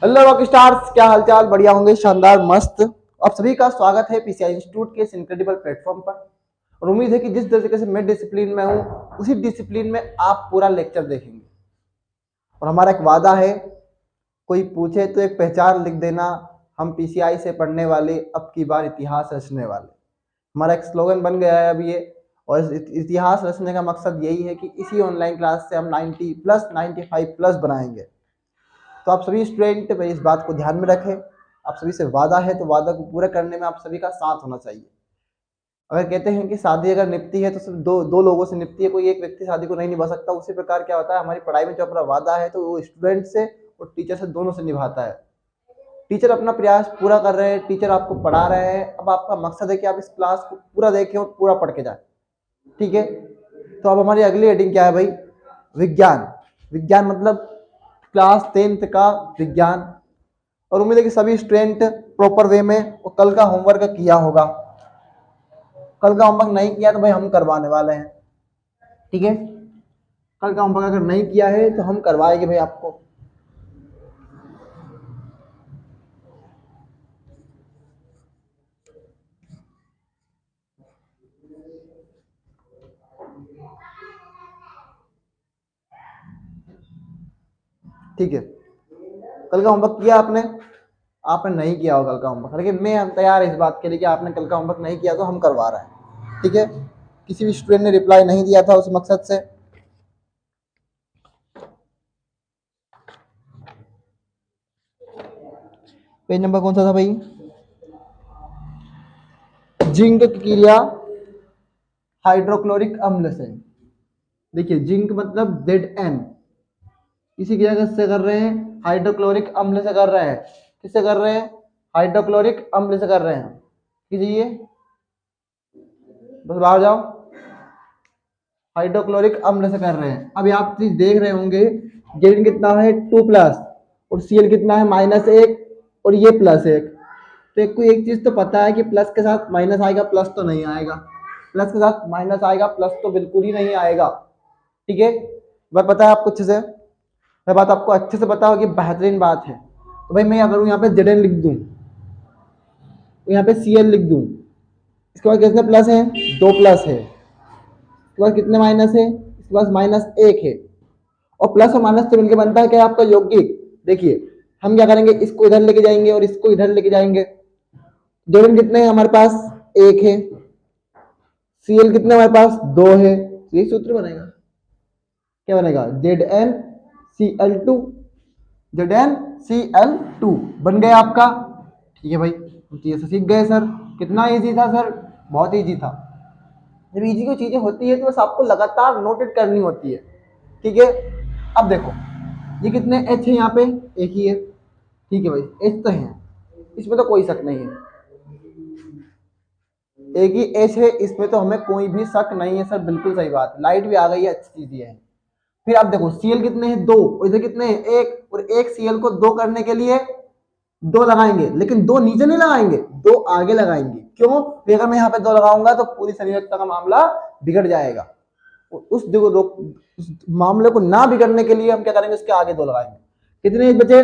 Hello rock stars, क्या हालचाल? बढ़िया होंगे, शानदार, मस्त। आप सभी का स्वागत है पीसीआई इंस्टीट्यूट के इस इनक्रेडिबल प्लेटफॉर्म पर। और उम्मीद है कि जिस तरीके से मैं डिसिप्लिन में हूँ उसी डिसिप्लिन में आप पूरा लेक्चर देखेंगे। और हमारा एक वादा है, कोई पूछे तो एक पहचान लिख देना, हम पीसीआई से पढ़ने वाले, अब की बार इतिहास रचने वाले। हमारा एक स्लोगन बन गया है अब ये। और इस इतिहास रचने का मकसद यही है कि इसी ऑनलाइन क्लास से हम 90 प्लस 95 प्लस बनाएंगे। तो आप सभी स्टूडेंट इस बात को ध्यान में रखें। आप सभी से वादा है तो वादा को पूरा करने में आप सभी का साथ होना चाहिए। अगर कहते हैं कि शादी अगर निपटी है तो सिर्फ दो दो लोगों से निपटी है, कोई एक व्यक्ति शादी को नहीं निभा सकता। उसी प्रकार क्या होता है, हमारी पढ़ाई में जो अपना वादा है तो वो स्टूडेंट से और टीचर से, दोनों से निभाता है। टीचर अपना प्रयास पूरा कर रहे हैं, टीचर आपको पढ़ा रहे हैं। अब आपका मकसद है कि आप इस क्लास को पूरा देखें और पूरा पढ़ के जाए। ठीक है, तो अब हमारी अगली हेडिंग क्या है भाई? विज्ञान। विज्ञान मतलब क्लास 10th का विज्ञान। और उम्मीद है कि सभी स्टूडेंट प्रॉपर वे में और कल का होमवर्क किया होगा। कल का होमवर्क नहीं किया तो भाई हम करवाने वाले हैं। ठीक है, कल का होमवर्क अगर नहीं किया है तो हम करवाएंगे भाई आपको। ठीक है, कल का होमवर्क किया आपने? आपने नहीं किया होगा कल का होमवर्क, लेकिन मैं हम तैयार है इस बात के लिए कि आपने कल का होमवर्क नहीं किया तो हम करवा रहे हैं। ठीक है, किसी भी स्टूडेंट ने रिप्लाई नहीं दिया था उस मकसद से। पेज नंबर कौन सा था भाई? जिंक की क्रिया हाइड्रोक्लोरिक अम्ल से। देखिए, जिंक मतलब Zn, इसी क्रिया किससे कर रहे हैं? हाइड्रोक्लोरिक अम्ल से कर रहे हैं। किससे कर रहे हैं? हाइड्रोक्लोरिक अम्ल से कर रहे हैं। कीजिए, बस बाहर जाओ। हाइड्रोक्लोरिक अम्ल से कर रहे हैं। अभी आप चीज देख रहे होंगे, जेड कितना है 2+ और Cl कितना है -1 और ये +1। तो एक को एक चीज तो पता है कि प्लस के साथ माइनस आएगा, प्लस तो नहीं आएगा। प्लस के साथ माइनस आएगा, प्लस तो बिल्कुल ही नहीं आएगा। ठीक है, वह पता है आपको अच्छे से, वह बात आपको अच्छे से पता होगी, बेहतरीन बात है। तो भाई मैं क्या करूँ, यहाँ पे Zn लिख दूँ, तो यहाँ पे Cl लिख दूँ। इसके बाद कितने प्लस है? 2 प्लस है। इसके बाद कितने माइनस है? इसके पास -1 है। और प्लस और माइनस से मिलकर बनता है क्या आपका यौगिक? देखिए, हम क्या करेंगे, इसको इधर लेके जाएंगे और इसको इधर लेके जाएंगे। Zn कितने हैं हमारे पास? 1 है। Cl कितने हमारे पास? 2 है। तो यही सूत्र बनेगा। क्या बनेगा? ZnCl2। ZnCl2 बन गया आपका। ठीक है भाई, हम तो ये से सीख गए सर। कितना इजी था सर? बहुत इजी था। जब इजी कोई चीजें होती है तो बस आपको लगातार नोटेट करनी होती है। ठीक है, अब देखो ये कितने एच है यहाँ पे? एक ही है। ठीक है भाई, एच तो है, इसमें तो कोई शक नहीं है। एक ही एच है, इसमें तो हमें कोई भी शक नहीं है सर। बिल्कुल सही बात, लाइट भी आ गई है, अच्छी चीज है। फिर अब देखो, Cl कितने हैं? 2, और इधर कितने हैं? 1। और एक Cl को 2 करने के लिए 2 लगाएंगे, लेकिन 2 नीचे नहीं लगाएंगे, 2 आगे लगाएंगे। क्यों? अगर मैं यहाँ पे 2 लगाऊंगा तो पूरी संयोजकता का मामला बिगड़ जाएगा। उस मामले को ना बिगड़ने के लिए हम क्या करेंगे, उसके आगे 2 लगाएंगे। कितने एच बचे?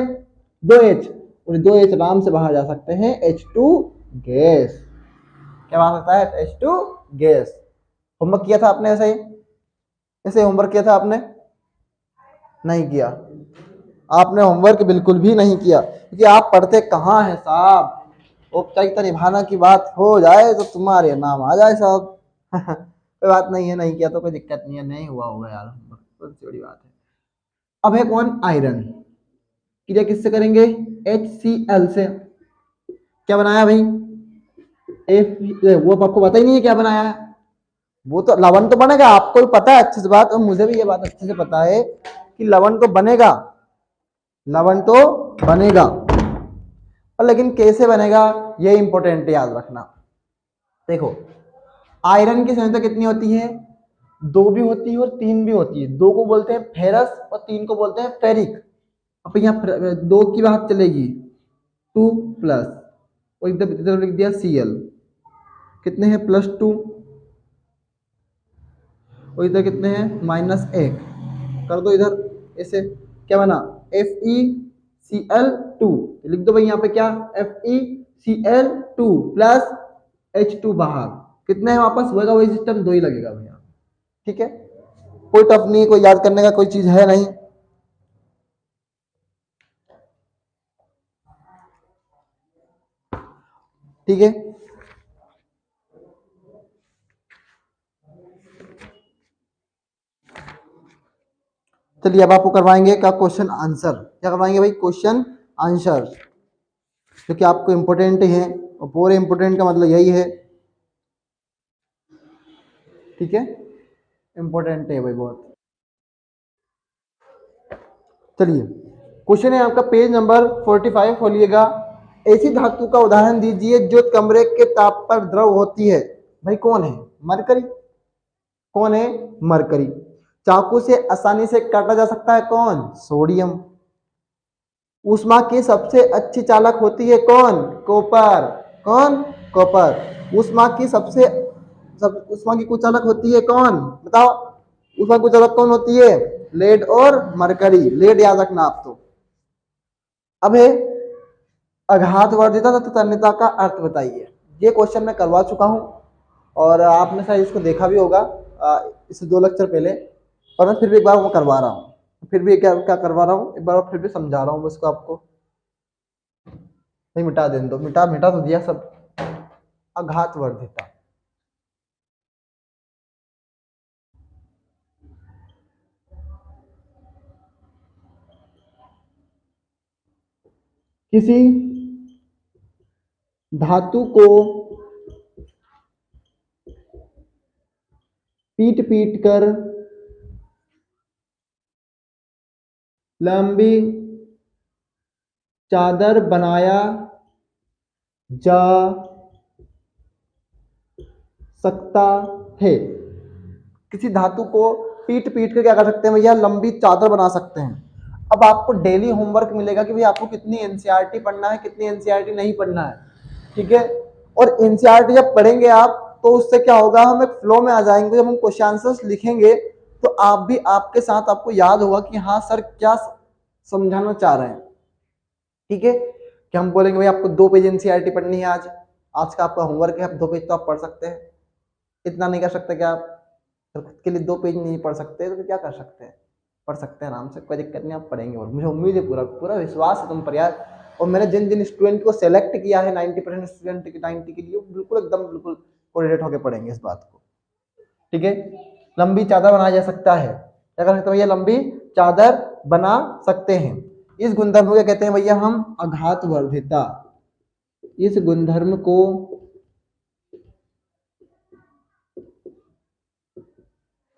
2H। और 2H आराम से बाहर जा सकते हैं, H2 गैस। क्या बात सकता है? H2 gas. होमवर्क किया था आपने? ऐसे ऐसे होमवर्क किया था आपने? नहीं किया। आपने होमवर्क बिल्कुल भी नहीं किया, क्योंकि आप पढ़ते कहाँ हैं साहब। औपचारिकता निभाना की बात हो जाए तो तुम्हारे नाम आ जाए साहब। कोई बात नहीं है, नहीं किया तो कोई दिक्कत नहीं है, नहीं हुआ होगा यार होमवर्क, सबसे बड़ी बात है। अब है कौन? आयरन। क्रिया किससे करेंगे? HCl से। क्या बनाया भाई? वो आपको पता ही नहीं है क्या बनाया है। वो तो लवण तो बनेगा, आपको भी पता है अच्छे से बात, और मुझे भी ये बात अच्छे से पता है कि लवण तो बनेगा। लवण तो बनेगा, और लेकिन कैसे बनेगा ये इंपॉर्टेंट याद रखना। देखो, आयरन की संख्या कितनी होती है? 2 भी होती है और 3 भी होती है। 2 को बोलते हैं फेरस और 3 को बोलते हैं फेरिक। अब यहाँ 2 की बात चलेगी, 2+, और इधर लिख दिया Cl, कितने हैं? +2, और इधर कितने हैं? -1। कर दो इधर ऐसे, क्या बना? Cl2, लिख दो भाई यहाँ पे क्या, FeCl2 प्लस H2 बाहर, कितने हैं वापस होगा वही सिस्टम, 2 ही लगेगा भैया। ठीक है, कोई टफ नहीं, कोई याद करने का कोई चीज है नहीं। ठीक है, चलिए अब आपको करवाएंगे क्या, क्वेश्चन आंसर। क्या करवाएंगे भाई, क्वेश्चन आंसर, जो कि आपको इंपोर्टेंट है, और पूरे इंपोर्टेंट का मतलब यही है। ठीक है, इंपोर्टेंट है भाई बहुत। चलिए क्वेश्चन है आपका पेज नंबर 45, खोलिएगा। ऐसी धातु का उदाहरण दीजिए जो कमरे के ताप पर द्रव होती है। भाई कौन है, मरकरी। कौन है, मरकरी। चाकू से आसानी से काटा जा सकता है, कौन, सोडियम। ऊष्मा की सबसे अच्छी चालक होती है, कौन, कॉपर। कौन, कॉपर। ऊष्मा की कुचालक होती है, कौन, बताओ। ऊष्मा की कुचालक कौन होती है, लेड और मरकरी। लेड याद रखना आप तो। अब है आघातवर्धिता तथा तन्यता का अर्थ बताइए। ये क्वेश्चन मैं करवा चुका हूं और आपने शायद इसको देखा भी होगा इससे 2 लेक्चर पहले, और मैं फिर भी एक बार वो करवा रहा हूँ। फिर भी क्या क्या करवा रहा हूँ, एक बार फिर भी समझा रहा हूँ इसको आपको। नहीं मिटा देने दो, मिटा मिटा तो दिया सब। आघातवर्धिता, किसी धातु को पीट पीट कर लंबी चादर बनाया जा सकता है। किसी धातु को पीट पीट कर क्या कर सकते हैं भैया, लंबी चादर बना सकते हैं। अब आपको डेली होमवर्क मिलेगा कि भाई आपको कितनी एनसीईआरटी पढ़ना है, कितनी एनसीईआरटी नहीं पढ़ना है। ठीक है, और एनसीईआरटी जब पढ़ेंगे आप तो उससे क्या होगा, हम एक फ्लो में आ जाएंगे। जब हम क्वेश्चन आंसर्स लिखेंगे तो आप भी आपके साथ आपको याद होगा कि हाँ सर क्या समझाना चाह रहे हैं। ठीक है, कि हम बोलेंगे भाई आपको 2 पेज एनसीईआरटी पढ़नी है आज का आपका होमवर्क है, आप 2 पेज तो आप पढ़ सकते हैं। इतना नहीं कर सकते क्या आप, तो खुद के लिए 2 पेज नहीं पढ़ सकते तो फिर क्या कर सकते हैं, पढ़ सकते हैं आराम से, कोई दिक्कत नहीं, आप पढ़ेंगे। और मुझे उम्मीद है, पूरा पूरा विश्वास है तुम पर यार। और मैंने जिन जिन स्टूडेंट को सेलेक्ट किया है 90% स्टूडेंट की 90 के लिए, बिल्कुल एकदम बिल्कुल कोऑर्डिनेट होकर पढ़ेंगे इस बात को। ठीक है, लंबी चादर बनाया जा सकता है, क्या कर सकते हैं भैया, लंबी चादर बना सकते हैं। इस गुणधर्म को क्या कहते हैं भैया हम, आघातवर्धिता। इस गुणधर्म को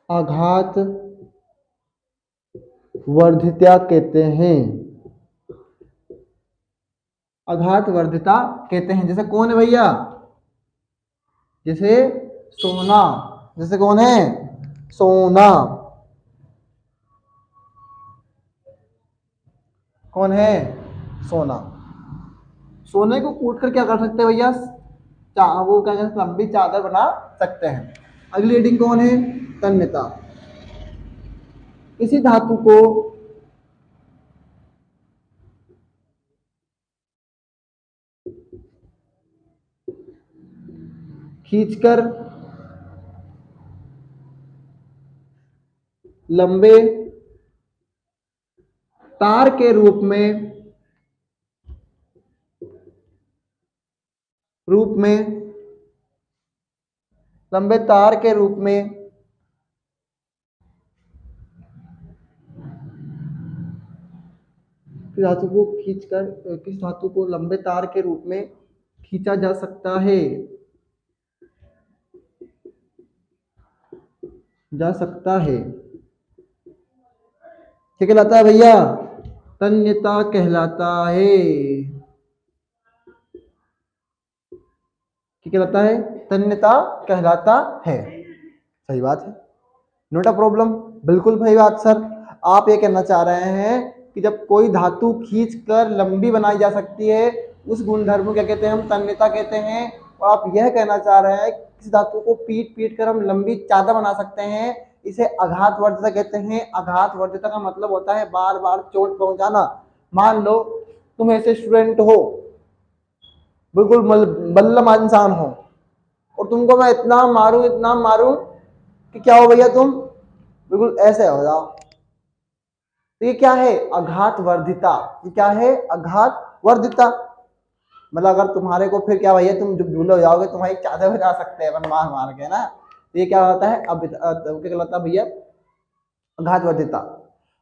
आघात वर्धिता कहते हैं। आघात वर्धिता कहते हैं। जैसे कौन है भैया, जैसे सोना। जैसे कौन है, सोना। कौन है, सोना। सोने को कूट कर क्या कर सकते हैं भैया, वो क्या कहते हैं, लंबी चादर बना सकते हैं। अगली हेडिंग कौन है, तन्यता। इसी धातु को खींचकर लंबे तार के रूप में लंबे तार के रूप में धातु को खींचकर, किस धातु को लंबे तार के रूप में खींचा जा सकता है, जा सकता है, क्या कहलाता है भैया, तन्यता कहलाता है। क्या कहलाता है, तन्यता कहलाता है। सही बात है, नोट अ प्रॉब्लम, बिल्कुल सही बात सर। आप ये कहना चाह रहे हैं कि जब कोई धातु खींच कर लंबी बनाई जा सकती है, उस गुणधर्म को क्या कहते हैं, हम तन्यता कहते हैं। और आप यह कहना चाह रहे हैं कि इस धातु को पीट पीट कर हम लंबी चादर बना सकते हैं, इसे आघातवर्धिता कहते हैं। आघातवर्धिता का मतलब होता है बार बार चोट पहुंचाना। मान लो तुम ऐसे स्टूडेंट हो, बिल्कुल बल्लम इंसान हो, और तुमको मैं इतना मारूं कि क्या हो भैया, तुम बिल्कुल ऐसे हो जाओ। तो ये क्या है? आघात वर्धिता। ये क्या है? आघात वर्धिता। मतलब अगर तुम्हारे को फिर क्या भैया, तुम जब झूले हो जाओगे तुम्हारी चादर बजा सकते हैं अपन मार मार के ना। तो ये क्या होता है? अब क्या कहलाता है भैया? आघात वर्धिता।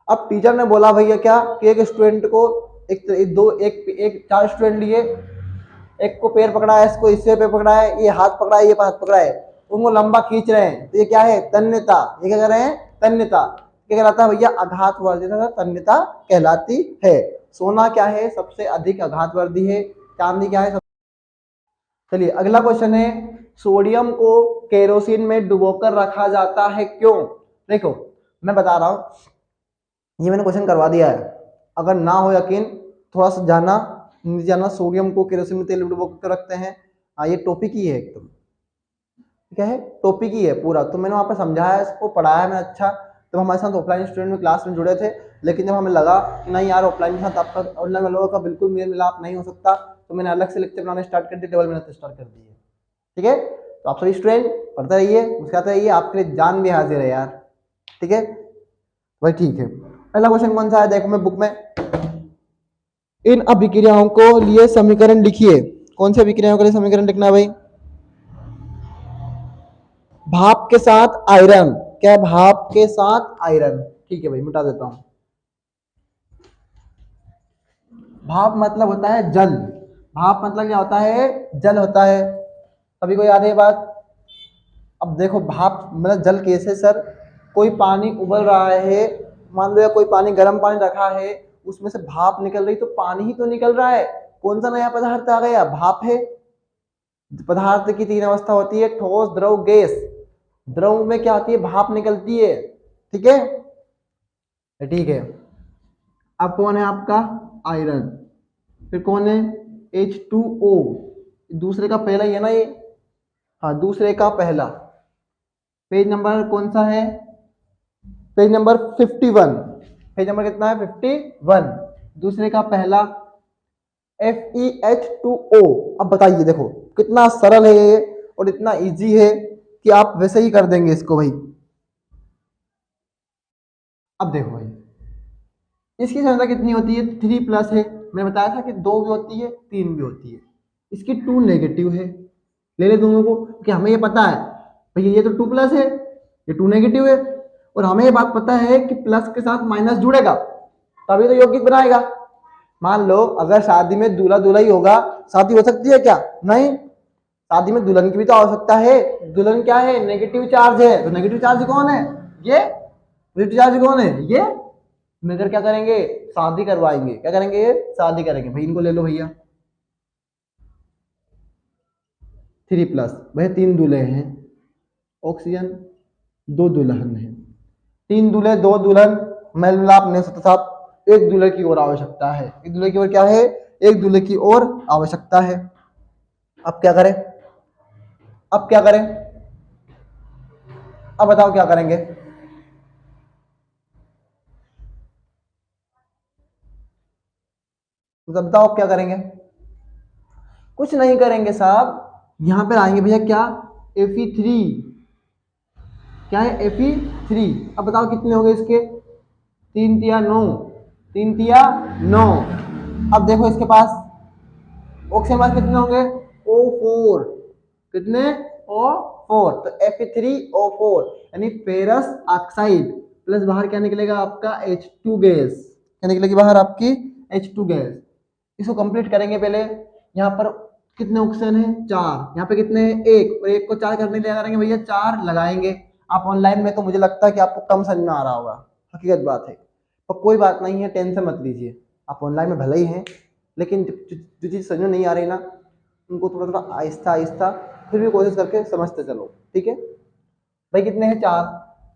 अब टीचर ने बोला भैया क्या कि एक स्टूडेंट को एक चार स्टूडेंट लिए, एक को पैर पकड़ा है, इसको इससे पैर पकड़ा है, ये हाथ पकड़ा है, ये हाथ पकड़ा है, उनको लंबा खींच रहे हैं। तो ये क्या है? तन्यता। ये क्या कर रहे हैं? तन्यता। क्या कहलाता है भैया? आघातवर्धिता तन्यता कहलाती है। सोना क्या है? सबसे अधिक आघातवर्धी है। चांदी क्या है? चलिए अगला क्वेश्चन है, सोडियम को केरोसिन में डुबोकर रखा जाता है, क्यों? देखो मैं बता रहा हूं, ये मैंने क्वेश्चन करवा दिया है, अगर ना हो यकीन थोड़ा सा जाना। सोडियम को केरोसिन में तेल में डुबोकर रखते हैं। हाँ, ये टॉपिक ही है एकदम। क्या है? टॉपिक ही है पूरा। तो मैंने वहाँ पे समझाया, इसको पढ़ाया है मैंने अच्छा। तो हमारे साथ ऑफलाइन स्टूडेंट में क्लास में जुड़े थे, लेकिन जब हमें लगा कि नहीं यार ऑफलाइन के साथ आपका ऑनलाइन वालों का बिल्कुल मेल मिलाप नहीं हो सकता, तो मैंने अलग से लेक्चर बनाने स्टार्ट कर दिए, टेबल मेहनत स्टार्ट कर दी है। ठीक है, तो आप सभी स्टूडेंट पढ़ते रहिए, मुस्कुराते रहिए, आपके लिए जान भी हाजिर है यार। ठीक है भाई, ठीक है। पहला क्वेश्चन कौन सा है? देखो मैं बुक में, इन अभिक्रियाओं को लिए समीकरण लिखिए। कौन से अभिक्रियाओं के लिए समीकरण लिखना है भाई? भाप के साथ आयरन। क्या है? भाप के साथ आयरन। ठीक है भाई, मिटा देता हूं। भाप मतलब होता है जल। भाप मतलब क्या होता है? जल होता है। सभी को याद है ये बात? अब देखो भाप मतलब जल कैसे सर? कोई पानी उबल रहा है, मान लो, या कोई पानी गर्म पानी रखा है, उसमें से भाप निकल रही, तो पानी ही तो निकल रहा है। कौन सा नया पदार्थ आ गया? भाप है। पदार्थ की तीन अवस्था होती है, ठोस, द्रव, गैस। द्रव में क्या होती है? भाप निकलती है। ठीक है, ठीक है। अब कौन है आपका? आयरन। फिर कौन है? H2O। दूसरे का पहला ही है ना ये? हाँ, दूसरे का पहला। पेज नंबर कौन सा है? Page number 51। पेज नंबर कितना है? 51। दूसरे का पहला FeH2O। अब बताइए, देखो कितना सरल है ये और इतना इजी है कि आप वैसे ही कर देंगे इसको भाई। अब देखो भाई, इसकी संख्या कितनी होती है? 3+ है। मैंने बताया था कि 2 भी होती है, 3 भी होती है। इसकी 2 नेगेटिव है। ले ले दोनों को, कि हमें ये पता है भैया ये तो 2+ है, ये 2 नेगेटिव है, और हमें ये बात पता है कि प्लस के साथ माइनस जुड़ेगा तभी तो यौगिक बनाएगा। मान लो अगर शादी में दूल्हा दुल्हन होगा, शादी हो सकती है क्या? नहीं। शादी में दुल्हन की भी तो आवश्यकता है। दुल्हन क्या है? नेगेटिव चार्ज है। तो नेगेटिव चार्ज कौन है? ये। पॉजिटिव चार्ज कौन है? ये। मिलकर क्या करेंगे? शादी करवाएंगे। क्या करेंगे? शादी करेंगे भाई। इनको ले लो भैया, 3+ भाई। 3 दूल्हे हैं, ऑक्सीजन 2 दुल्हन है। 3 दूल्हे 2 दुल्हन, मेल मिलाप नहीं हो सकता साहब। एक दूल्हे की और आवश्यकता है। एक दूल्हे की और क्या है? एक दूल्हे की और आवश्यकता है। अब क्या करें? अब क्या करें? अब बताओ क्या करेंगे? बताओ क्या करेंगे? कुछ नहीं करेंगे साहब, यहां पर आएंगे भैया, क्या? Fe3। क्या है? Fe3। अब बताओ कितने हो गए इसके? 3 तिया 9, 3 तिया 9। अब देखो इसके पास ऑक्सीजन पास कितने होंगे? O4। कितने? O4। तो Fe3O4 यानी फेरस ऑक्साइड प्लस बाहर क्या निकलेगा आपका? H2 gas. क्या निकलेगी बाहर आपकी? H2 gas. इसको कंप्लीट करेंगे पहले। यहाँ पर कितने ऑक्सीजन है? 4। यहाँ पे कितने हैं? 1। और 1 को 4 करने के लिए करेंगे भैया, 4 लगाएंगे। आप ऑनलाइन में तो मुझे लगता है कि आपको कम समझ में आ रहा होगा, हकीकत बात है। तो कोई बात नहीं है, टेंशन मत लीजिए। आप ऑनलाइन में भले ही हैं, लेकिन जो चीज़ समझ में नहीं आ रही ना, उनको थोड़ा थोड़ा आहिस्ता आहिस्ता फिर भी कोशिश करके समझते चलो। ठीक है भाई, कितने हैं? 4।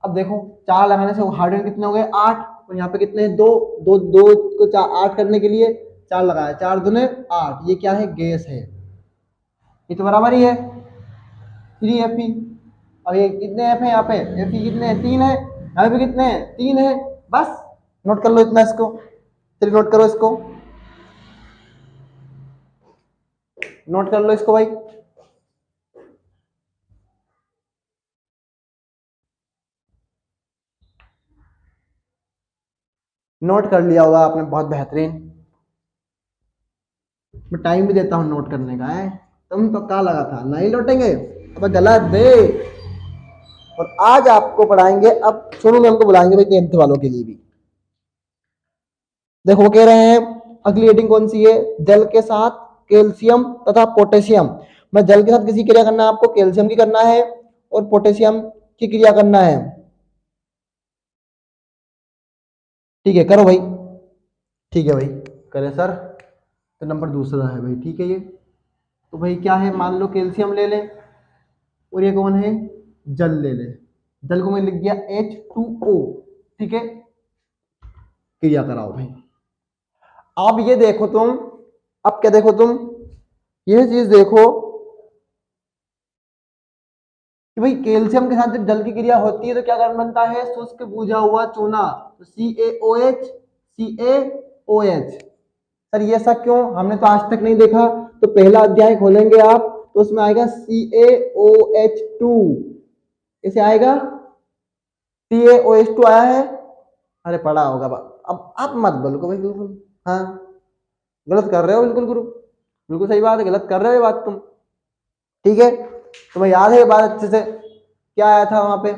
अब देखो 4 लगाने से हाइड्रोजन कितने हो गए? 8। और यहाँ पे कितने हैं? 2। 2 2 को 4 8 करने के लिए 4 लगाया, 4 दूने 8। ये क्या है? गैस है। ये तो बराबर ही है 3Fe। अब ये कितने F है यहाँ पे? Fe कितने हैं? 3 है। यहाँ पे कितने हैं? 3 है। बस नोट कर लो इतना इसको। चलिए नोट करो इसको, नोट कर लो इसको भाई। नोट कर लिया होगा आपने, बहुत बेहतरीन। मैं टाइम भी देता हूँ नोट करने का है। तुम तो क्या लगा था नहीं लौटेंगे, अब गलत दे। और आज आपको पढ़ाएंगे, अब सोनू मैम को बुलाएंगे भाई 10th वालों के लिए भी। देखो वो कह रहे हैं अगली हेडिंग कौन सी है, जल के साथ कैल्शियम तथा पोटेशियम। मैं जल के साथ किसी क्रिया करना है आपको, कैल्शियम की करना है और पोटेशियम की क्रिया करना है। ठीक है करो भाई, ठीक है भाई करे सर। तो नंबर दूसरा है भाई, ठीक है ये। तो भाई क्या है, मान लो कैल्शियम ले लें और ये कौन है, जल ले लें। जल को मैं लिख दिया H2O, ठीक है। क्रिया कराओ भाई। अब ये देखो तुम, अब क्या देखो तुम, यह चीज देखो कि भाई कैल्शियम के साथ जब जल की क्रिया होती है तो क्या कारण बनता है, शुष्क बुझा हुआ चूना, तो CaOH CaOH। सर ये सब क्यों, हमने तो आज तक नहीं देखा। तो पहला अध्याय खोलेंगे आप तो उसमें आएगा CaOH2, इसे आएगा CaOH2 आया है, अरे पढ़ा होगा। अब आप मत बोलो भाई बिल्कुल, हाँ गलत कर रहे हो बिल्कुल गुरु, बिल्कुल सही बात है, गलत कर रहे हो बात तुम, ठीक है। तुम्हें याद है ये बात अच्छे से, क्या आया था वहां पे,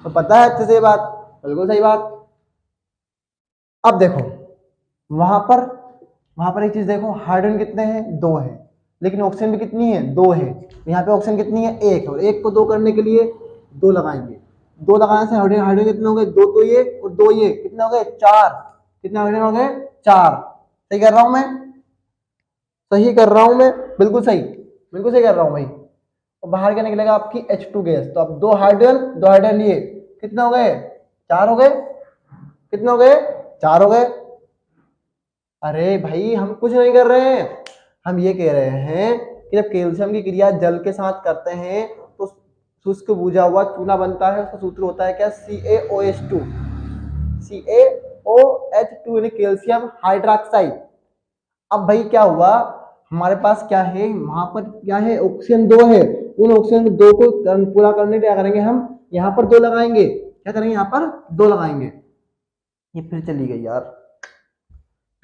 तो पता है अच्छे से ये बात, बिल्कुल सही बात। अब देखो वहां पर एक चीज देखो, हाइड्रोजन कितने हैं, 2 है, लेकिन ऑक्सीजन भी कितनी है, 2 है। यहाँ पे ऑक्सीजन कितनी है, 1 है, और 1 को 2 करने के लिए 2 लगाएंगे। 2 लगाने से हाइड्रोजन हाइड्रोजन कितने हो गए, 2 तो ये और 2 ये, कितने हो गए 4। कितने हाइड्रोजन हो गए 4। सही कर रहा हूं मैं, सही कर रहा हूं मैं, बिल्कुल सही, बिल्कुल सही कर रहा हूं भाई। और बाहर क्या निकलेगा आपकी H2 गैस। तो अब 2 हाइड्रोजन 2 हाइड्रोजन लिए, कितने हो गए 4 हो गए, कितने हो गए 4 हो गए। अरे भाई हम कुछ नहीं कर रहे हैं, हम ये कह रहे हैं कि जब कैल्शियम की क्रिया जल के साथ करते हैं तो शुष्क बुझा हुआ चूना बनता है, उसका सूत्र होता है क्या, CaOH2, CaOH2 यानी कैल्शियम हाइड्रोक्साइड। अब भाई क्या हुआ, हमारे पास क्या है, वहां पर क्या है, ऑक्सीजन 2 है, उन ऑक्सीजन 2 को पूरा करने के लिए क्या करेंगे हम, यहाँ पर 2 लगाएंगे, क्या करेंगे यहाँ पर 2 लगाएंगे। ये फिर चली गई यार,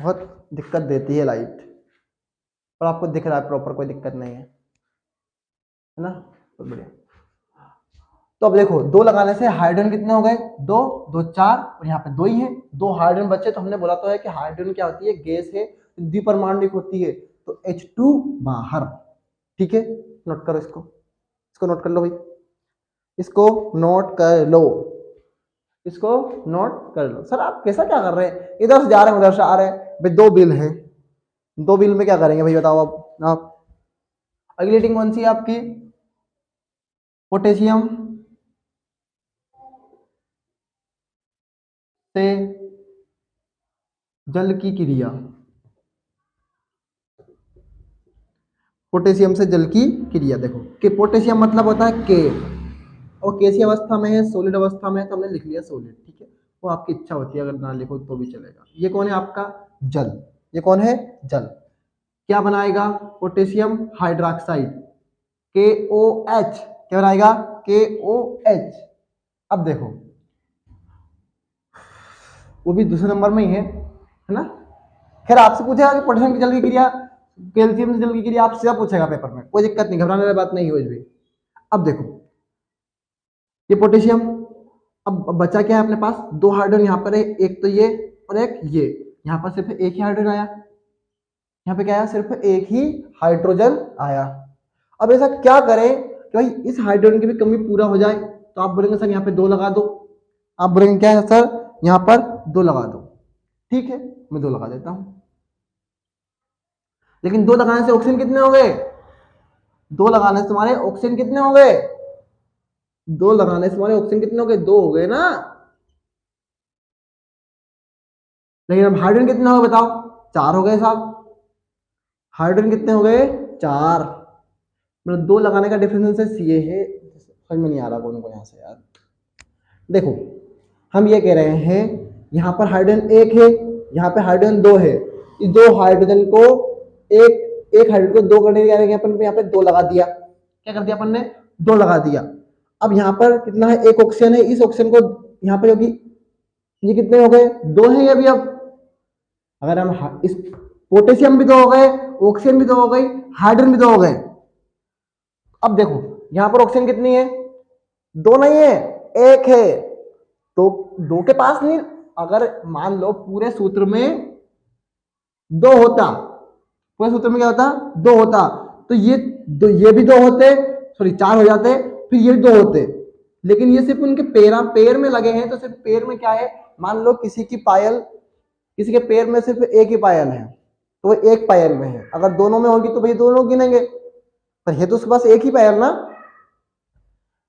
बहुत दिक्कत देती है लाइट, और आपको दिख रहा है प्रॉपर, कोई दिक्कत नहीं है ना, बहुत बढ़िया। तो अब देखो 2 लगाने से हाइड्रोजन कितने हो गए, 2 2 4, और यहाँ पे 2 ही है, 2 हाइड्रोजन बचे। तो हमने बोला तो है कि हाइड्रोजन क्या होती है, गैस है, द्विपरमाणुक होती है, तो H2 बाहर, ठीक है। नोट करो इसको, इसको नोट कर लो भाई, इसको नोट कर लो, इसको नोट कर लो। सर आप कैसा क्या कर रहे हैं, इधर से जा रहे हैं उधर से आ रहे हैं भाई। 2 बिल है, 2 बिल में क्या करेंगे भाई बताओ अब आप। अगली रेटिंग कौन सी है आपकी, पोटेशियम से जल की क्रिया, पोटेशियम से जल की क्रिया। देखो कि पोटेशियम मतलब होता है के, और कैसी अवस्था में है, सॉलिड अवस्था में है, तो हमने लिख लिया सॉलिड, ठीक है। वो आपकी इच्छा होती है, अगर ना लिखो तो भी चलेगा। ये कौन है आपका, जल, ये कौन है, जल। क्या बनाएगा, पोटेशियम हाइड्रोक्साइड, KOH, क्या बनाएगा, KOH। अब देखो वो भी दूसरे नंबर में ही है ना। खैर आपसे पूछेगा कि पोटेशियम की जल की क्रिया, कैल्शियम की जल की क्रिया आपसे पूछेगा पेपर में, कोई दिक्कत नहीं, घबराने वाली बात नहीं है भी। अब देखो ये पोटेशियम, अब बचा क्या है अपने पास, 2 हाइड्रोजन यहाँ पर है, एक तो ये और एक ये, यहाँ पर सिर्फ एक ही हाइड्रोजन आया, यहाँ पे क्या आया, सिर्फ एक ही हाइड्रोजन आया। अब ऐसा क्या करें कि भाई इस हाइड्रोजन की भी कमी पूरा हो जाए, तो आप बोलेंगे सर यहाँ पे 2 लगा दो, आप बोलेंगे क्या है सर यहाँ पर 2 लगा दो, ठीक है मैं 2 लगा देता हूं। लेकिन 2 लगाने से ऑक्सीजन कितने हो गए, 2 लगाने से तुम्हारे ऑक्सीजन कितने हो गए, 2 लगाने से तुम्हारे ऑक्सीजन कितने हो गए, 2 हो गए ना। लेकिन अब हाइड्रोजन कितने हो गए बताओ, 4 हो गए साहब, हाइड्रोजन कितने हो गए 4, मतलब 2 लगाने का डिफरेंस है सी है। समझ में नहीं आ रहा कौन को यहाँ से यार। देखो हम ये कह रहे हैं यहाँ पर हाइड्रोजन 1 है, यहाँ पे हाइड्रोजन 2 है। इस दो हाइड्रोजन को एक हाइड्रोजन को 2 करने के लिए अपन यहाँ पे 2 लगा दिया। क्या कर दिया अपन ने? 2 लगा दिया। अब यहाँ पर कितना है? एक ऑक्सीजन है। इस ऑक्सीजन को यहाँ पर होगी, ये कितने हो गए? 2 है ये भी। अब अगर हम इस पोटेशियम भी 2 हो गए, ऑक्सीजन भी 2 हो गई, हाइड्रोजन भी 2 हो गए। अब देखो यहाँ पर ऑक्सीजन कितनी है? 2 नहीं है, 1 है। तो 2 के पास नहीं, अगर मान लो पूरे सूत्र में 2 होता, पूरे सूत्र में क्या होता? 2 होता, तो ये भी 2 होते, सॉरी 4 हो जाते, फिर ये 2 होते। लेकिन ये सिर्फ उनके पैर में लगे हैं, तो सिर्फ पैर में क्या है? मान लो किसी के पैर में सिर्फ एक ही पायल है, तो वो एक पायल में है। अगर दोनों में होगी तो भाई दोनों गिनेंगे, पर ये तो उसके पास एक ही पायल ना,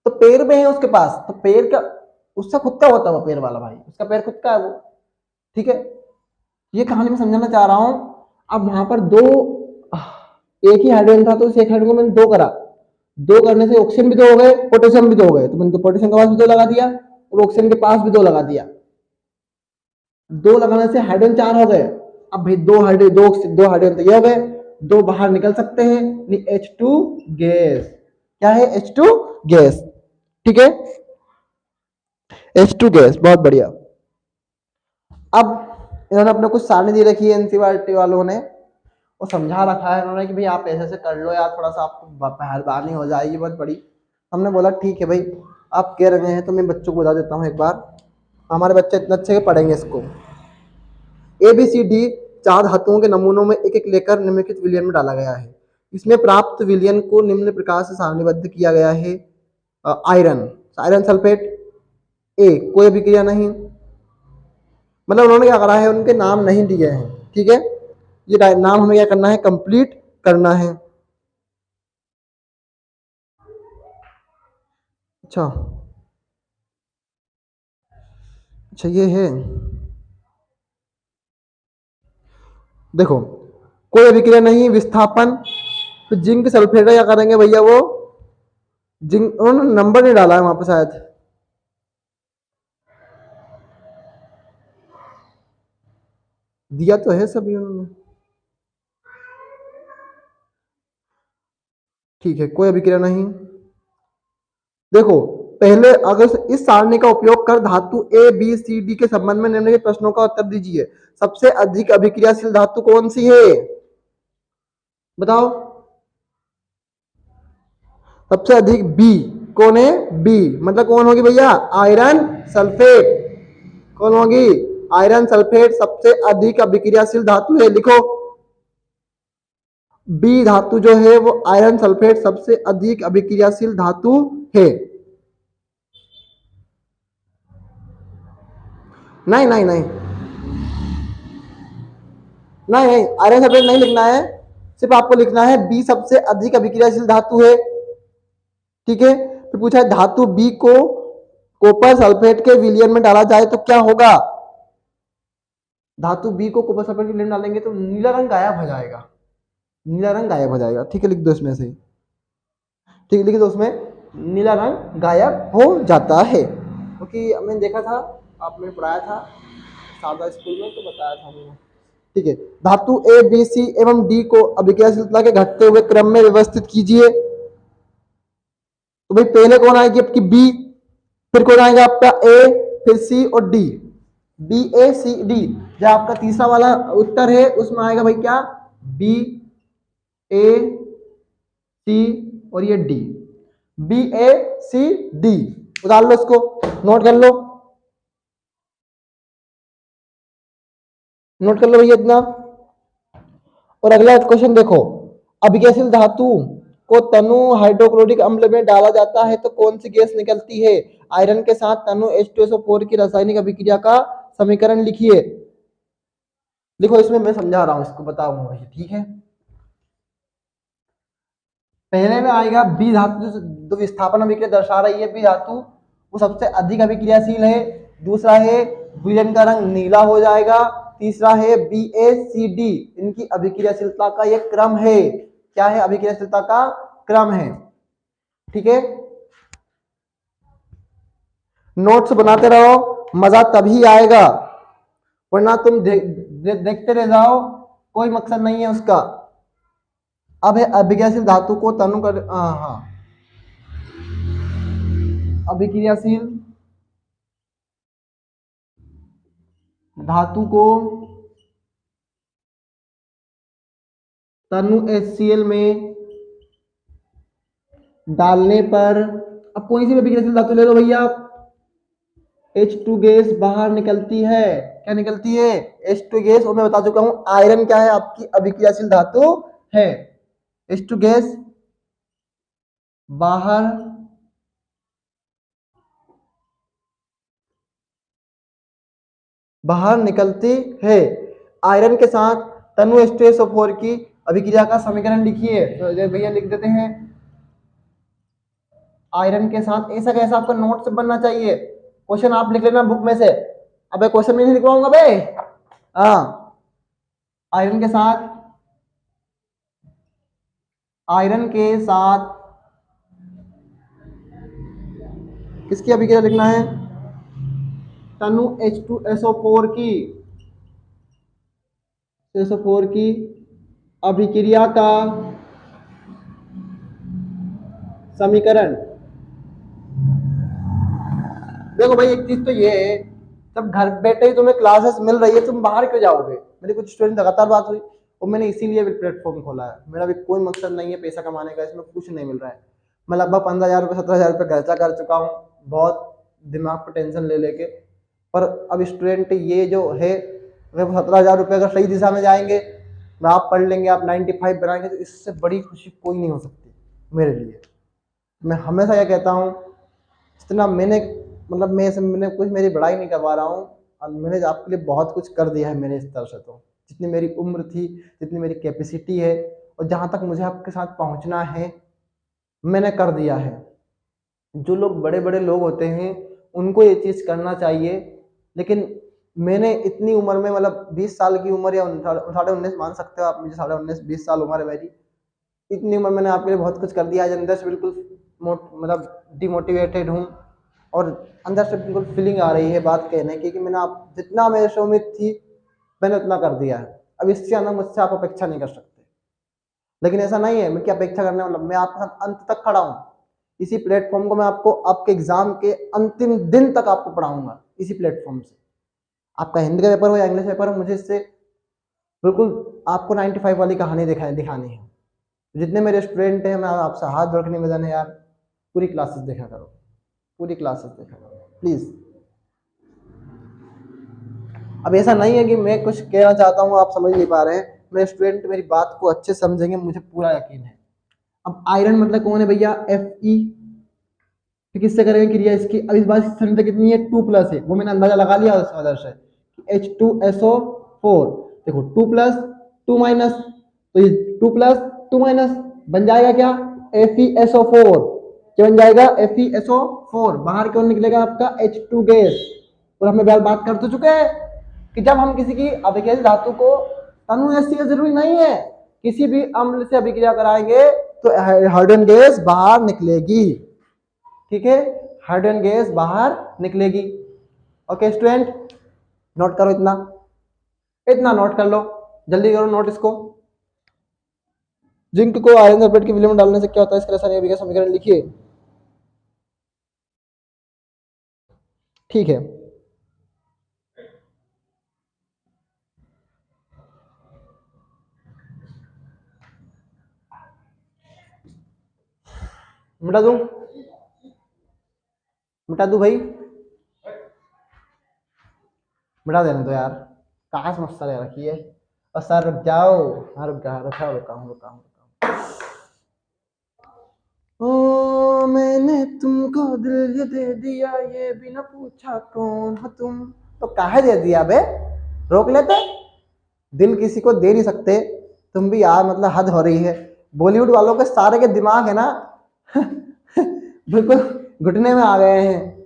तो पैर में है उसके पास, तो पैर का उसका खुद का होता है वो पैर वाला भाई, उसका पैर खुद का है वो। ठीक है, ये कहानी मैं समझाना चाह रहा हूं। अब वहां पर एक ही हाइड्रोजन था, तो इस एक हाइड्रोजन को मैंने 2 करा। 2 करने से ऑक्सीजन भी 2 हो गए, पोटेशियम भी 2 हो गए, तो मैंने तो पोटेशियम के पास भी 2 लगा दिया और ऑक्सीजन के पास भी 2 लगा दिया। 2 लगाने से हाइड्रोजन 4 हो गए। अब भाई 2 हाइड्रोजन तो ये हो गए, 2 बाहर निकल सकते हैं, H2 गैस। क्या है? H2 gas. ठीक है, H2 गैस, बहुत बढ़िया। अब इन्होंने अपने कुछ सारणी दी रखी है एनसीईआरटी वालों ने, और समझा रखा है उन्होंने कि भाई आप ऐसे कर लो यार, थोड़ा सा आपको मेहरबानी हो जाएगी बहुत बड़ी। हमने बोला ठीक है भाई, आप कह रहे हैं तो मैं बच्चों को बता देता हूँ एक बार। हमारे बच्चे इतने अच्छे पढ़ेंगे इसको। ABCD 4 धातुओं के नमूनों में एक एक लेकर निम्नलिखित विलयन में डाला गया है। इसमें प्राप्त विलयन को निम्न प्रकार से सारणीबद्ध किया गया है। आयरन सल्फेट A, कोई अभिक्रिया नहीं, मतलब उन्होंने क्या करा है, उनके नाम नहीं दिए हैं। ठीक है, ये नाम हमें क्या करना है? कंप्लीट करना है। अच्छा ये है, देखो कोई अभिक्रिया नहीं, विस्थापन। तो जिंक सल्फेट क्या करेंगे भैया? वो जिंक, उन्होंने नंबर नहीं डाला है वहां पर, शायद दिया तो है सभी उन्होंने। ठीक है, कोई अभिक्रिया नहीं। देखो पहले अगर इस सारणी का उपयोग कर धातु A, B, C, D के संबंध में निम्नलिखित प्रश्नों का उत्तर दीजिए। सबसे अधिक अभिक्रियाशील धातु कौन सी है? बताओ। सबसे अधिक B कौन है? B मतलब कौन होगी भैया? Iron sulphate. कौन होगी? आयरन सल्फेट सबसे अधिक अभिक्रियाशील धातु है। लिखो, बी धातु जो है वो आयरन सल्फेट सबसे अधिक अभिक्रियाशील धातु है। नहीं नहीं नहीं नहीं नहीं, आयरन सल्फेट नहीं लिखना है, सिर्फ आपको लिखना है बी सबसे अधिक अभिक्रियाशील धातु है। ठीक है, तो पूछा है धातु बी को कॉपर सल्फेट के विलयन में डाला जाए तो क्या होगा? धातु बी को कॉपर सल्फेट के विलयन में डालेंगे तो नीला रंग गायब हो जाएगा, नीला रंग गायब हो जाएगा। ठीक है, लिख दो इसमें से, ठीक है लिख दो, उसमें नीला रंग गायब हो जाता है। क्योंकि मैंने देखा था, आपने पढ़ाया था सादा स्कूल में, तो बताया था मैंने। ठीक है, धातु ए, बी, सी एवं डी को अभिक्रियाशीलता के घटते हुए क्रम में व्यवस्थित कीजिए। तो भाई पहले कौन आएगी आपकी? बी, फिर कौन आएगा आपका? ए, फिर सी और डी। बी, ए, सी, डी। जो आपका तीसरा वाला उत्तर है उसमें आएगा भाई क्या? बी, ए, सी और ये डी। बी, ए, सी, डी उतार लो, इसको नोट कर लो, नोट कर लो भैया इतना। और अगला क्वेश्चन देखो, अभिक्रियाशील धातु को तनु हाइड्रोक्लोरिक अम्ल में डाला जाता है तो कौन सी गैस निकलती है? आयरन के साथ तनु H2SO4 की रासायनिक अभिक्रिया का समीकरण लिखिए। देखो इसमें मैं समझा रहा हूं, इसको बताऊंगा। ठीक है, पहले में आएगा बी धातु, जो विस्थापन अभिक्रिया दर्शा रही है, बी धातु वो सबसे अधिक अभिक्रियाशील है। दूसरा है विलयन का रंग नीला हो जाएगा। तीसरा है BACD, इनकी अभिक्रियाशीलता का यह क्रम है। क्या है? अभिक्रियाशीलता का क्रम है। ठीक है, नोट्स बनाते रहो, मजा तभी आएगा वरना तुम देखते रह जाओ, कोई मकसद नहीं है उसका। अब है अभिक्रियाशील धातु को तनु कर, हाँ, अभिक्रियाशील धातु को तनु HCl में डालने पर, अब कोई सी भी अभिक्रियाशील धातु ले लो भैया, H2 गैस बाहर निकलती है। क्या निकलती है? H2 gas. और मैं बता चुका हूं आयरन क्या है, आपकी अभिक्रियाशील धातु है। H2 गैस बाहर निकलती है। आयरन के साथ तनु H2SO4 की अभिक्रिया का समीकरण लिखिए। तो भैया लिख देते हैं, आयरन के साथ, ऐसा कैसा आपका नोट से बनना चाहिए, क्वेश्चन आप लिख लेना बुक में से। अबे क्वेश्चन में नहीं लिखवाऊंगा बे। हाँ, आयरन के साथ किसकी अभिक्रिया लिखना है? तनु H2SO4 की अभिक्रिया का समीकरण। देखो भाई, एक चीज तो ये है, जब घर बैठे ही तुम्हें क्लासेस मिल रही है, तुम बाहर क्यों जाओगे? मेरी कुछ स्टूडेंट लगातार बात हुई और मैंने इसीलिए प्लेटफॉर्म खोला है। मेरा भी कोई मकसद नहीं है पैसा कमाने का, इसमें कुछ नहीं मिल रहा है। मैं लगभग 15,000 रुपये 17,000 रुपये खर्चा कर चुका हूँ, बहुत दिमाग पर टेंशन ले लेके। पर अब स्टूडेंट ये जो है, अगर 17,000 रुपये अगर सही दिशा में जाएंगे, ना आप पढ़ लेंगे, आप 95 बनाएंगे, तो इससे बड़ी खुशी कोई नहीं हो सकती मेरे लिए। मैं हमेशा यह कहता हूँ, जितना मैंने मैंने कुछ मेरी बड़ाई नहीं करवा रहा हूँ, और मैंने आपके लिए बहुत कुछ कर दिया है मेरे इस तरफ से। तो जितनी मेरी उम्र थी, जितनी मेरी कैपेसिटी है, और जहाँ तक मुझे आपके साथ पहुँचना है, मैंने कर दिया है। जो लोग बड़े बड़े लोग होते हैं उनको ये चीज़ करना चाहिए, लेकिन मैंने इतनी उम्र में, 20 साल की उम्र, या 19.5 मान सकते हो आप मुझे, 19.5 साल उम्र है मेरी। इतनी उम्र मैंने आपके लिए बहुत कुछ कर दिया है। अंदर से बिल्कुल डिमोटिवेटेड हूँ, और अंदर से बिल्कुल फीलिंग आ रही है बात कहने की कि मैंने आप जितना मेरे से उम्मीद थी, मैंने उतना कर दिया है। अब इससे ज़्यादा मुझसे आप अपेक्षा नहीं कर सकते। लेकिन ऐसा नहीं है, मैं क्या अपेक्षा करने, मैं आपके साथ अंत तक खड़ा हूँ। इसी प्लेटफॉर्म को मैं आपको आपके एग्जाम के अंतिम दिन तक आपको पढ़ाऊंगा, इसी प्लेटफॉर्म से। आपका हिंदी का पेपर हो या इंग्लिश पेपर हो, मुझे इससे बिल्कुल आपको 95 वाली कहानी दिखानी है। जितने मेरे स्टूडेंट हैं, मैं आपसे हाथ जोड़ के निवेदन है यार, पूरी क्लासेस देखा करो, पूरी क्लासेस देखा करो प्लीज। अब ऐसा नहीं है कि मैं कुछ कहना चाहता हूँ आप समझ नहीं पा रहे हैं, मेरे स्टूडेंट मेरी बात को अच्छे समझेंगे, मुझे पूरा यकीन है। अब आयरन मतलब कौन है भैया? Fe। फिर किससे करेंगे क्रिया इसकी? अब इस बार संख्या कितनी है? 2+ है, वो मैंने अंदाजा लगा लिया उस वजह से। H2SO4, देखो 2+ 2-, तो ये 2+ 2- बन जाएगा क्या? FeSO4। क्या बन जाएगा? FeSO4। बाहर क्यों निकलेगा आपका? H2 gas. और हम बात कर तो चुके हैं कि जब हम किसी की अभिक्रियाशील धातु को, तनु HCl जरूरी नहीं है, किसी भी अम्ल से अभिक्रिया कराएंगे तो हाइड्रोजन गैस बाहर निकलेगी। ठीक है, हाइड्रोजन गैस बाहर निकलेगी। ओके स्टूडेंट, नोट करो, इतना नोट कर लो, जल्दी करो नोट इसको। जिंक को आयरन सल्फेट के विलय में डालने से क्या होता है? इसका रासायनिक अभिक्रिया समीकरण लिखिए। ठीक है, मिटा दूं भाई, मिटा देने दो यार, कहाँ समस्या ले रखी है। और सर रुक जाओ, हाँ रुका हूँ। ओ मैंने तुमको दिल दे दिया, ये भी ना पूछा कौन हो तुम। तो काहे दे दिया बे? रोक लेते, दिल किसी को दे नहीं सकते। तुम भी यार, हद हो रही है। बॉलीवुड वालों के सारे के दिमाग है ना बिल्कुल घुटने में आ गए हैं।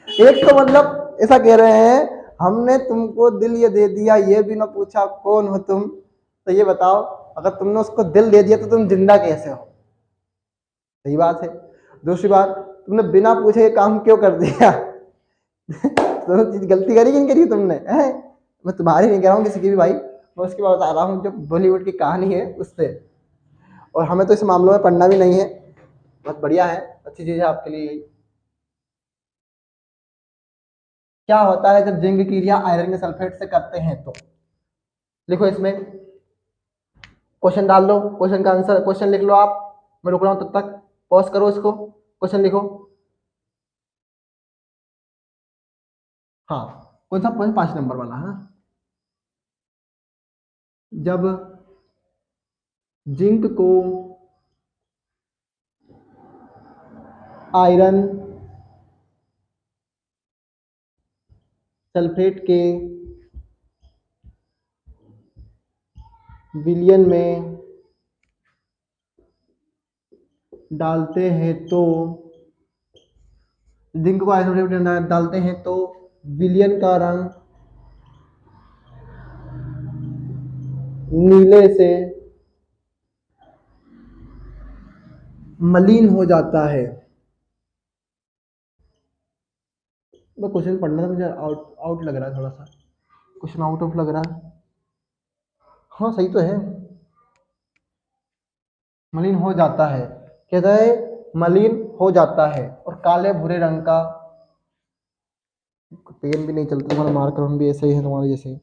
एक तो ऐसा कह रहे हैं, हमने तुमको दिल ये दे दिया, ये भी ना पूछा कौन हो तुम। तो ये बताओ, अगर तुमने उसको दिल दे दिया तो तुम जिंदा कैसे हो? सही बात है। दूसरी बात, तुमने बिना पूछे ये काम क्यों कर दिया दोनों चीज गलती करी कि नहीं करी तुमने है? मैं तुम्हारी नहीं कह रहा हूँ, किसी की भी भाई, मैं उसकी बात बता रहा हूँ जो बॉलीवुड की कहानी है उससे। और हमें तो इस मामलों में पढ़ना भी नहीं है, बहुत बढ़िया है, अच्छी चीज है आपके लिए। क्या होता है जब जिंक की क्रिया आयरन के सल्फेट से करते हैं? तो लिखो इसमें, क्वेश्चन डाल दो, क्वेश्चन का आंसर, क्वेश्चन लिख लो आप, मैं रुक रहा हूं तब तक, पॉज करो इसको, क्वेश्चन लिखो। हाँ, कौन सा क्वेश्चन? 5 नंबर वाला है ना। जब जिंक को आयरन सल्फेट के विलयन में डालते हैं तो, जिंक को आयरन सल्फेट में डालते हैं तो विलयन का रंग नीले से मलिन हो जाता है। मैं क्वेश्चन पढ़ना था, मुझे आउट आउट लग रहा है, थोड़ा सा क्वेश्चन आउट ऑफ लग रहा है। हाँ सही तो है, मलिन हो जाता है, कहता है मलिन हो जाता है, और काले भूरे रंग का, पेन भी नहीं चलता तुम्हारा, मार्कर भी ऐसे ही है तुम्हारे जैसे।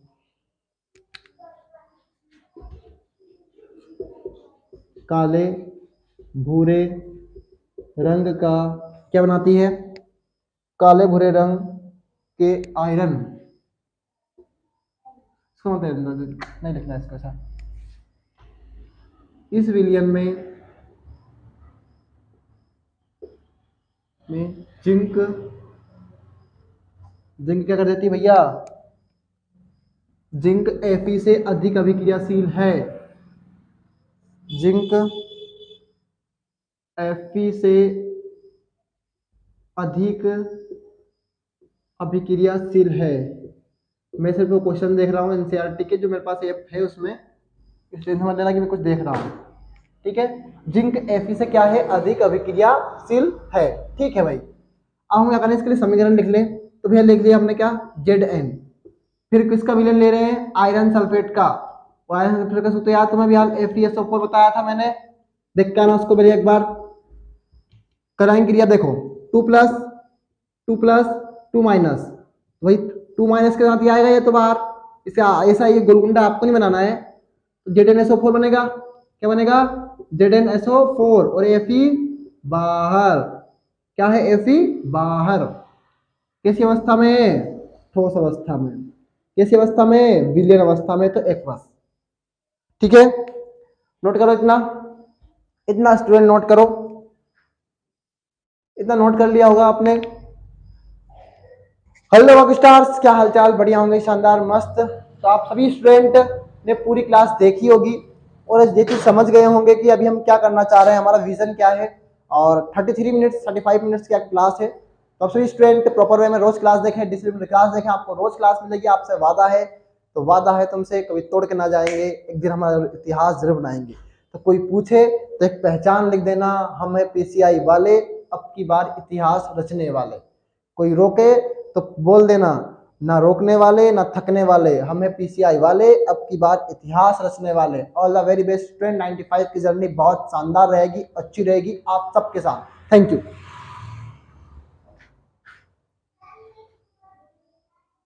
काले भूरे रंग का क्या बनाती है? काले भूरे रंग के आयरन, इसको नहीं लिखना इसको ऐसा। इस विलयन में जिंक, जिंक क्या कर देती है भैया? जिंक Fe से अधिक अभिक्रियाशील है, जिंक Fe से अधिक अभिक्रियाशील है। मैं सिर्फ वो क्वेश्चन देख रहा हूँ एनसीईआरटी के, जो मेरे पास ऐप है उसमें, इसलिए समझ लेना कि मैं कुछ देख रहा हूँ, ठीक है। जिंक Fe से क्या है? अधिक अभिक्रियाशील है, ठीक है भाई। अब हम क्या करें, इसके लिए समीकरण लिख लें, तो भैया लिख लिया हमने क्या? Zn। फिर किसका विलयन ले रहे हैं? आयरन सल्फेट का। आयरन सल्फेट का सूत्र याद तुम्हें यार, FeSO4 बताया था मैंने, देख के आना उसको मेरे एक बार। कराएंगे क्रिया, देखो 2 प्लस 2 प्लस 2 माइनस, वही 2 माइनस के साथ ही आएगा ये तो बाहर, इसे ऐसा ये गोलगुंडा आपको नहीं बनाना है। तो ZnSO4 बनेगा, क्या बनेगा? ZnSO4, और Fe बाहर, क्या है? Fe बाहर, कैसी अवस्था में? ठोस अवस्था में। कैसी अवस्था में? विलयन अवस्था में, तो एक्वस, ठीक है। नोट करो इतना, इतना स्टूडेंट नोट करो, इतना नोट कर लिया होगा आपने। हेलो रॉक स्टार्स, क्या हालचाल? बढ़िया होंगे, शानदार, मस्त। तो आप सभी स्टूडेंट ने पूरी क्लास देखी होगी और ये चीज समझ गए होंगे कि अभी हम क्या करना चाह रहे हैं, हमारा विजन क्या है, और 33 मिनट्स 35 मिनट्स की क्लास है। तो आप सभी स्टूडेंट प्रॉपर वे में रोज क्लास देखें, डिसिप्लिन क्लास देखें, आपको रोज क्लास मिलेगी, आपसे वादा है। तो वादा है तुमसे, कभी तोड़ के ना जाएंगे, एक दिन हमारा इतिहास जरूर बनाएंगे। तो कोई पूछे तो एक पहचान लिख देना, हम है PCI वाले, अब की बार इतिहास रचने वाले। कोई रोके तो बोल देना, ना रोकने वाले ना थकने वाले, हम है PCI वाले, अब की बार इतिहास रचने वाले। All the very best student, 95 की जर्नी बहुत शानदार रहेगी, अच्छी रहेगी आप सबके साथ। Thank you.